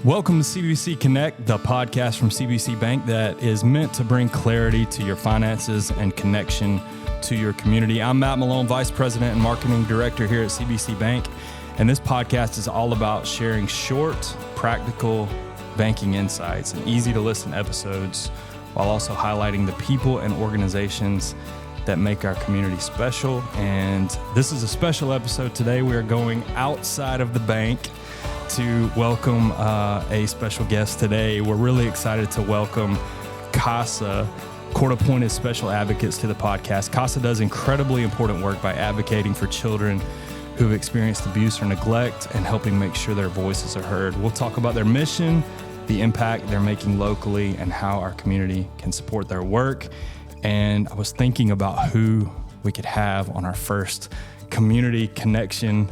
Welcome to CBC Connect, the podcast from CBC Bank that is meant to bring clarity to your finances and connection to your community. I'm Matt Malone, Vice President and Marketing Director here at CBC Bank, and this podcast is all about sharing short, practical banking insights and easy-to-listen episodes while also highlighting the people and organizations that make our community special. And this is a special episode today. We are going outside of the bank to welcome a special guest today. We're really excited to welcome CASA, Court-Appointed Special Advocates, to the podcast. CASA does incredibly important work by advocating for children who've experienced abuse or neglect and helping make sure their voices are heard. We'll talk about their mission, the impact they're making locally, and how our community can support their work. And I was thinking about who we could have on our first community connection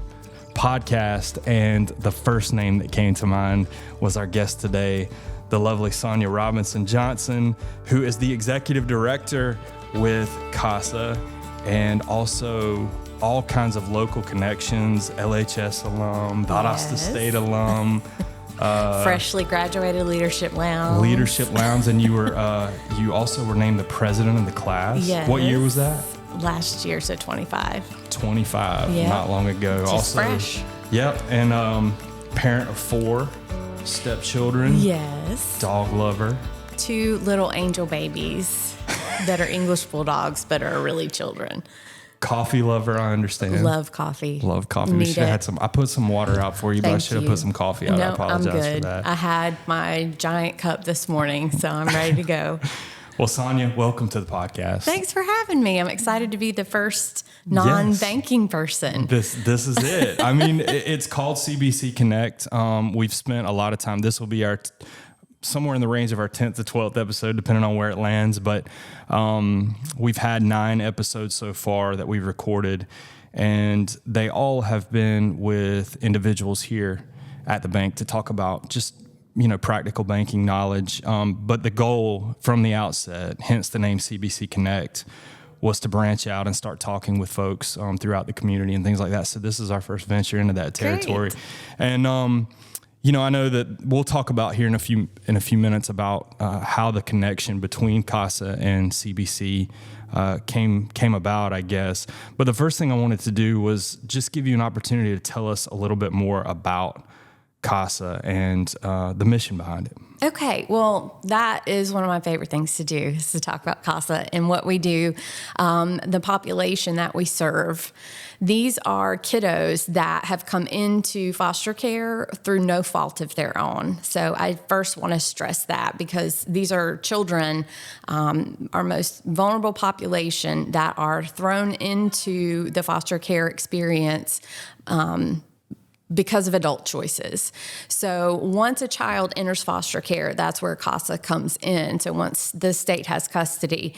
podcast, and the first name that came to mind was our guest today, the lovely Sonia Robinson Johnson, who is the Executive Director with CASA and also all kinds of local connections, LHS alum, Valdosta State alum, freshly graduated Leadership Lounge. And you also were named the president of the class. Yes. What year was that? Last year, so 25. 25, yep. Not long ago. Just also fresh. Yep, and parent of 4 stepchildren. Yes. Dog lover. 2 little angel babies that are English bulldogs but are really children. Coffee lover, I understand. Love coffee. Love coffee. We should have had some. I put some water out for you, but I should have put some coffee out. No, I apologize I'm good. for that. I had my giant cup this morning, so I'm ready to go. Well, Sonia, welcome to the podcast. Thanks for having me. I'm excited to be the first non-banking person. This is it. I mean, it's called CBC Connect. We've spent a lot of time. This will be our somewhere in the range of our 10th to 12th episode, depending on where it lands. But we've had 9 episodes so far that we've recorded, and they all have been with individuals here at the bank to talk about just practical banking knowledge. But the goal from the outset, hence the name CBC Connect, was to branch out and start talking with folks throughout the community and things like that. So this is our first venture into that territory. Great. And, I know that we'll talk about here in a few minutes about how the connection between CASA and CBC came about, I guess. But the first thing I wanted to do was just give you an opportunity to tell us a little bit more about CASA and the mission behind it. Okay, well, that is one of my favorite things to do, is to talk about CASA and what we do, the population that we serve. These are kiddos that have come into foster care through no fault of their own. So I first want to stress that, because these are children, our most vulnerable population, that are thrown into the foster care experience because of adult choices. So once a child enters foster care, that's where CASA comes in. So once the state has custody,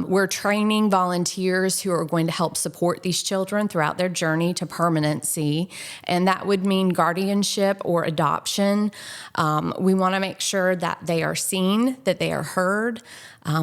we're training volunteers who are going to help support these children throughout their journey to permanency. And that would mean guardianship or adoption. We want to make sure that they are seen, that they are heard.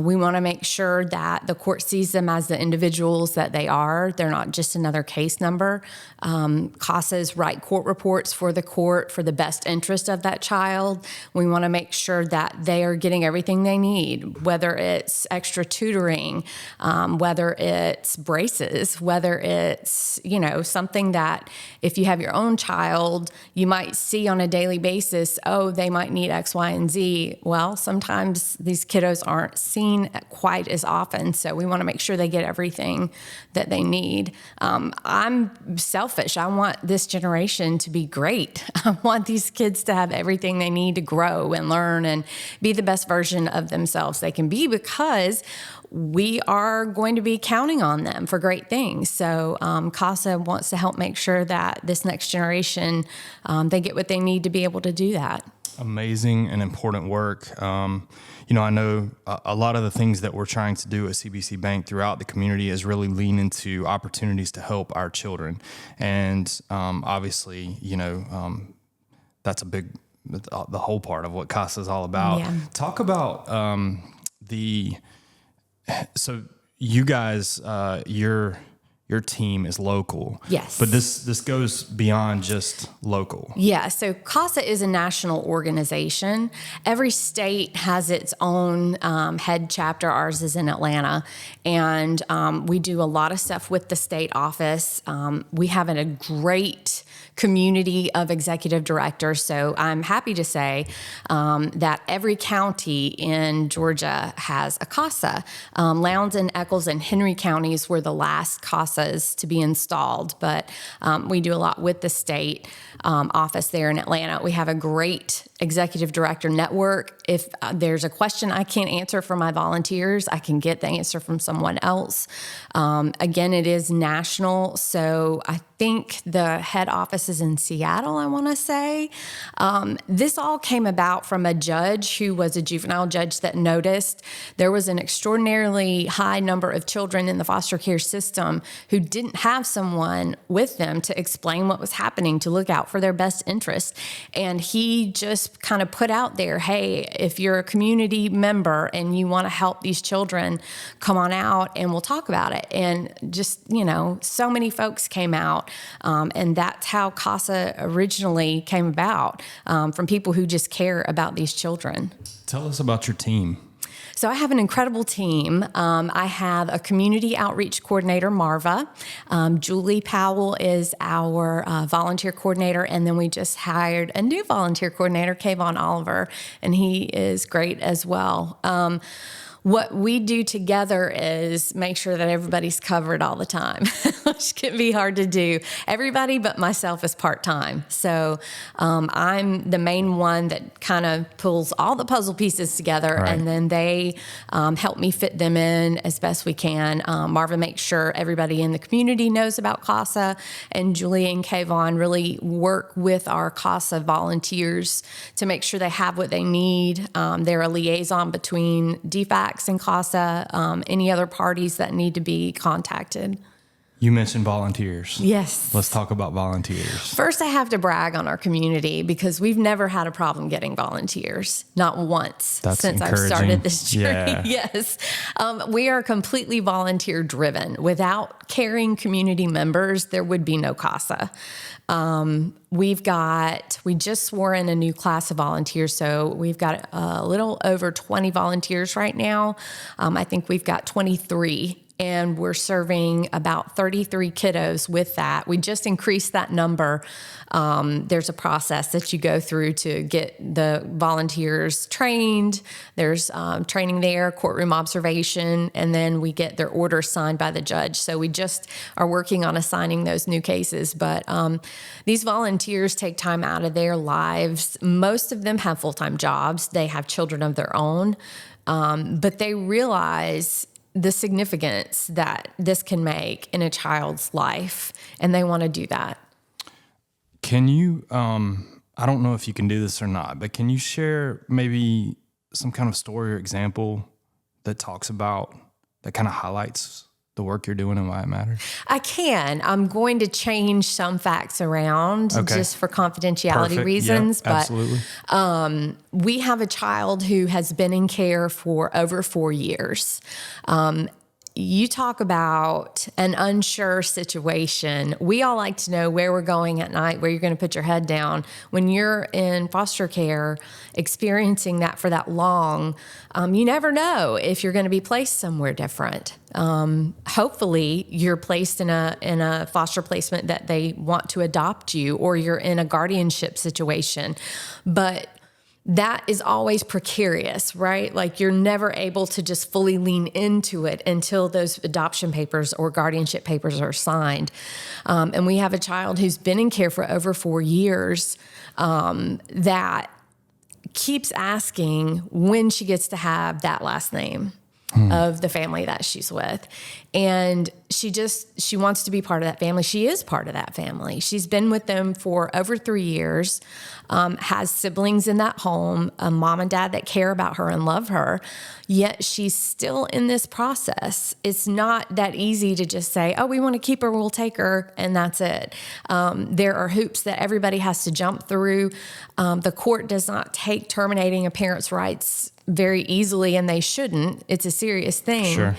We want to make sure that the court sees them as the individuals that they are. They're not just another case number. CASAs write court reports for the court for the best interest of that child. We want to make sure that they are getting everything they need, whether it's extra tutoring, whether it's braces, whether it's, something that if you have your own child, you might see on a daily basis, they might need X, Y, and Z. Well, sometimes these kiddos aren't seen quite as often, so we want to make sure they get everything that they need. I'm selfish. I want this generation to be great. I want these kids to have everything they need to grow and learn and be the best version of themselves they can be, because we are going to be counting on them for great things. So CASA wants to help make sure that this next generation, they get what they need to be able to do that. Amazing and important work. I know a lot of the things that we're trying to do at CBC Bank throughout the community is really lean into opportunities to help our children. And obviously, that's the whole part of what CASA is all about. Yeah. Talk about so you guys, your team is local. Yes. But this goes beyond just local. Yeah, so CASA is a national organization. Every state has its own head chapter. Ours is in Atlanta, and we do a lot of stuff with the state office. We have a great community of executive directors, so I'm happy to say that every county in Georgia has a CASA. Lowndes, Eccles, and Henry counties were the last CASAs to be installed, but we do a lot with the state office there in Atlanta. We have a great executive director network. If there's a question I can't answer for my volunteers, I can get the answer from someone else. Again, it is national, so I think the head office is in Seattle, I want to say. This all came about from a judge who was a juvenile judge that noticed there was an extraordinarily high number of children in the foster care system who didn't have someone with them to explain what was happening, to look out for their best interests. And he just kind of put out there, hey, if you're a community member and you want to help these children, come on out and we'll talk about it. And just, so many folks came out. And that's how CASA originally came about, from people who just care about these children. Tell us about your team. So I have an incredible team. I have a community outreach coordinator, Marva. Julie Powell is our volunteer coordinator. And then we just hired a new volunteer coordinator, Kayvon Oliver, and he is great as well. What we do together is make sure that everybody's covered all the time, which can be hard to do. Everybody but myself is part-time. So I'm the main one that kind of pulls all the puzzle pieces together, right. And then they help me fit them in as best we can. Marva makes sure everybody in the community knows about CASA, and Julie and Kayvon really work with our CASA volunteers to make sure they have what they need. They're a liaison between DFAC and CASA, any other parties that need to be contacted. You mentioned volunteers. Yes. Let's talk about volunteers. First, I have to brag on our community because we've never had a problem getting volunteers, not once since I've started this journey. Yeah. Yes. We are completely volunteer driven. Without caring community members, there would be no CASA. We just swore in a new class of volunteers, so we've got a little over 20 volunteers right now. I think we've got 23. And we're serving about 33 kiddos with that. We just increased that number. There's a process that you go through to get the volunteers trained. There's training there, courtroom observation, and then we get their orders signed by the judge. So we just are working on assigning those new cases. But these volunteers take time out of their lives. Most of them have full-time jobs. They have children of their own. But they realize the significance that this can make in a child's life, and they want to do that. Can you, I don't know if you can do this or not, but can you share maybe some kind of story or example that talks about, that kind of highlights the work you're doing and why it matters? I can. I'm going to change some facts around just for confidentiality reasons. Yep, absolutely. But we have a child who has been in care for over 4 years. You talk about an unsure situation. We all like to know where we're going at night, where you're going to put your head down. When you're in foster care, experiencing that for that long, you never know if you're going to be placed somewhere different. Hopefully you're placed in a foster placement that they want to adopt you, or you're in a guardianship situation. But that is always precarious, right? Like you're never able to just fully lean into it until those adoption papers or guardianship papers are signed. And we have a child who's been in care for over 4 years that keeps asking when she gets to have that last name of the family that she's with. And she wants to be part of that family. She is part of that family. She's been with them for over 3 years, has siblings in that home, a mom and dad that care about her and love her, yet she's still in this process. It's not that easy to just say, oh, we want to keep her, we'll take her, and that's it. There are hoops that everybody has to jump through. The court does not take terminating a parent's rights very easily, and they shouldn't. It's a serious thing. Sure.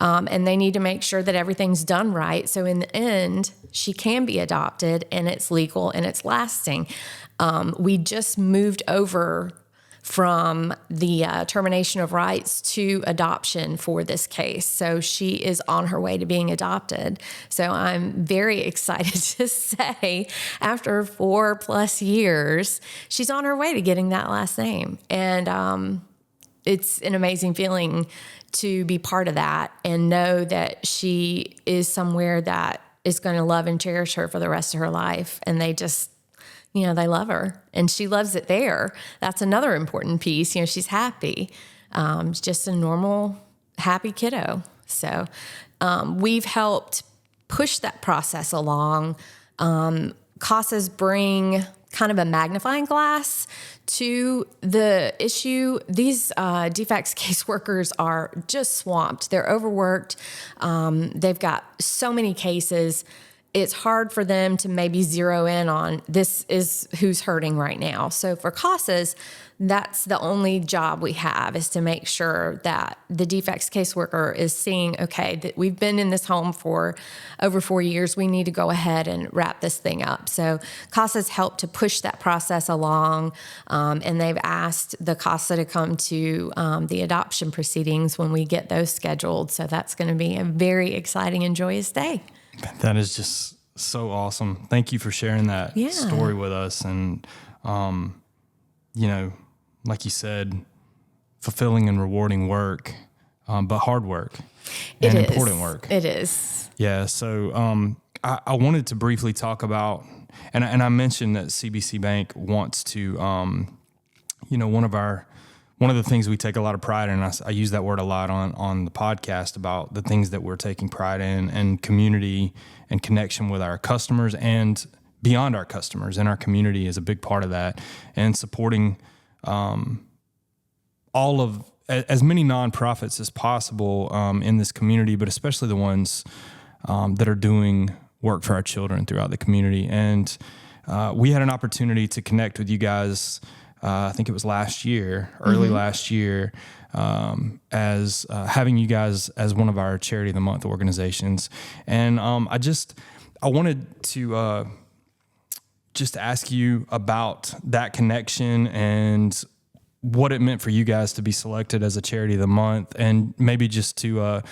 and they need to make sure that everything's done right. So in the end, she can be adopted and it's legal and it's lasting. We just moved over from the termination of rights to adoption for this case. So she is on her way to being adopted. So I'm very excited to say after 4+ years, she's on her way to getting that last name. And it's an amazing feeling to be part of that and know that she is somewhere that is going to love and cherish her for the rest of her life. And they just, they love her and she loves it there. That's another important piece. She's happy. Just a normal, happy kiddo. So we've helped push that process along. CASAs bring kind of a magnifying glass to the issue. These defects caseworkers are just swamped. They're overworked. They've got so many cases. It's hard for them to maybe zero in on this is who's hurting right now. So for CASAs, that's the only job we have, is to make sure that the defects caseworker is seeing, okay, that we've been in this home for over 4 years. We need to go ahead and wrap this thing up. So CASA's helped to push that process along, and they've asked the CASA to come to the adoption proceedings when we get those scheduled. So that's going to be a very exciting and joyous day. That is just so awesome. Thank you for sharing that story with us. And, like you said, fulfilling and rewarding work, but hard work and important work. It is. Yeah. So I wanted to briefly talk about, and I mentioned that CBC Bank wants to, one of the things we take a lot of pride in, I use that word a lot on the podcast about the things that we're taking pride in, and community and connection with our customers and beyond our customers, and our community is a big part of that, and supporting all of as many nonprofits as possible in this community, but especially the ones that are doing work for our children throughout the community. And we had an opportunity to connect with you guys. I think it was last year, early last year, as having you guys as one of our Charity of the Month organizations. And I wanted to just ask you about that connection and what it meant for you guys to be selected as a Charity of the Month, and maybe just to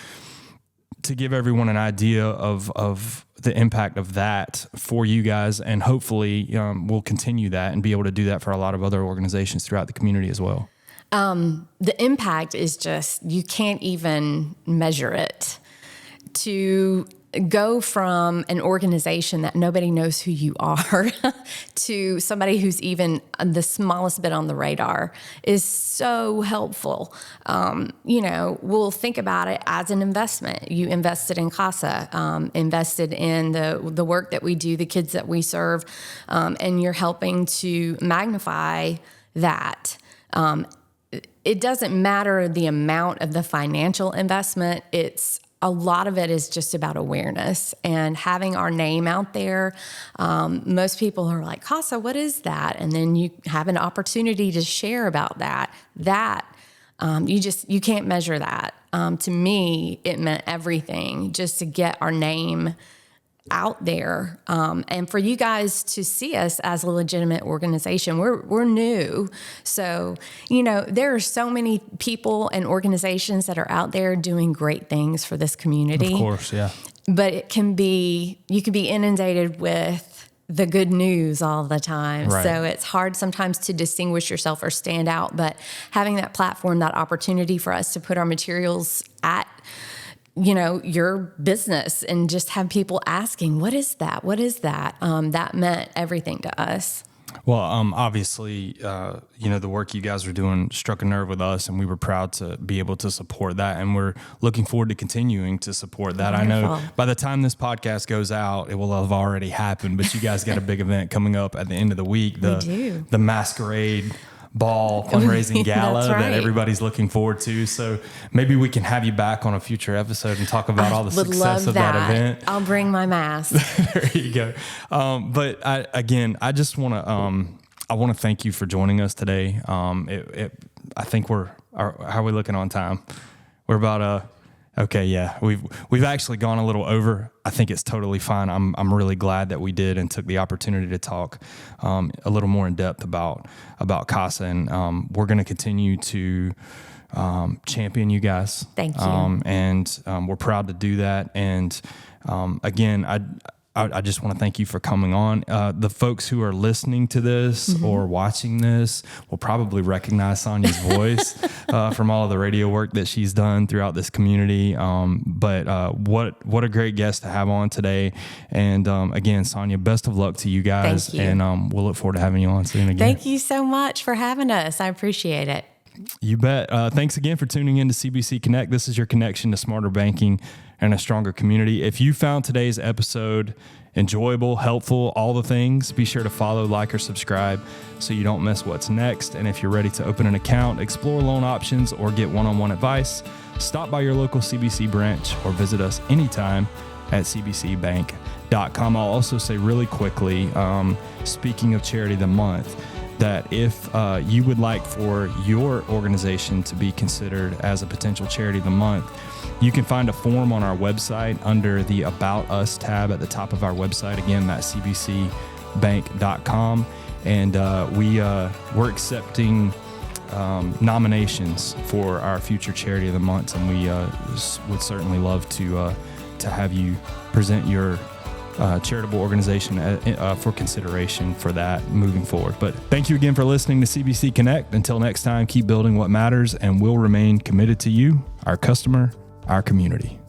give everyone an idea of the impact of that for you guys, and hopefully we'll continue that and be able to do that for a lot of other organizations throughout the community as well. The impact is just, you can't even measure it. To go from an organization that nobody knows who you are to somebody who's even the smallest bit on the radar is so helpful. We'll think about it as an investment. You invested in CASA, invested in the work that we do, the kids that we serve, and you're helping to magnify that. It doesn't matter the amount of the financial investment. A lot of it is just about awareness and having our name out there. Most people are like, CASA, what is that? And then you have an opportunity to share about that. You can't measure that. To me, it meant everything just to get our name out there, and for you guys to see us as a legitimate organization. We're new. So, there are so many people and organizations that are out there doing great things for this community. Of course, yeah. But you can be inundated with the good news all the time. Right. So it's hard sometimes to distinguish yourself or stand out, but having that platform, that opportunity for us to put our materials at your business and just have people asking, what is that? What is that? That meant everything to us. Well, obviously, the work you guys are doing struck a nerve with us, and we were proud to be able to support that. And we're looking forward to continuing to support that. Wonderful. I know by the time this podcast goes out, it will have already happened, but you guys got a big event coming up at the end of the week. We do. The Masquerade Ball fundraising gala That's right. that everybody's looking forward to. So maybe we can have you back on a future episode and talk about all the success of that event. I'll bring my mask. There you go. But I just want to thank you for joining us today. I think how are we looking on time? We're about Okay, yeah, we've actually gone a little over. I think it's totally fine. I'm really glad that we did and took the opportunity to talk a little more in depth about CASA, and we're going to continue to champion you guys. Thank you. And we're proud to do that. And again, I just want to thank you for coming on. The folks who are listening to this or watching this will probably recognize Sonia's voice from all of the radio work that she's done throughout this community. But what a great guest to have on today. And again, Sonia, best of luck to you guys. Thank you. And we'll look forward to having you on soon again. Thank you so much for having us. I appreciate it. You bet. Thanks again for tuning in to CBC Connect. This is your connection to smarter banking and a stronger community. If you found today's episode enjoyable, helpful, all the things, be sure to follow, like, or subscribe so you don't miss what's next. And if you're ready to open an account, explore loan options, or get one-on-one advice, stop by your local CBC branch or visit us anytime at cbcbank.com. I'll also say really quickly, speaking of Charity of the Month, that if you would like for your organization to be considered as a potential Charity of the Month, you can find a form on our website under the About Us tab at the top of our website. Again, that's cbcbank.com. And we're accepting nominations for our future Charity of the Month, and we would certainly love to have you present your charitable organization for consideration for that moving forward. But thank you again for listening to CBC Connect. Until next time, keep building what matters, and we'll remain committed to you, our customer, our community.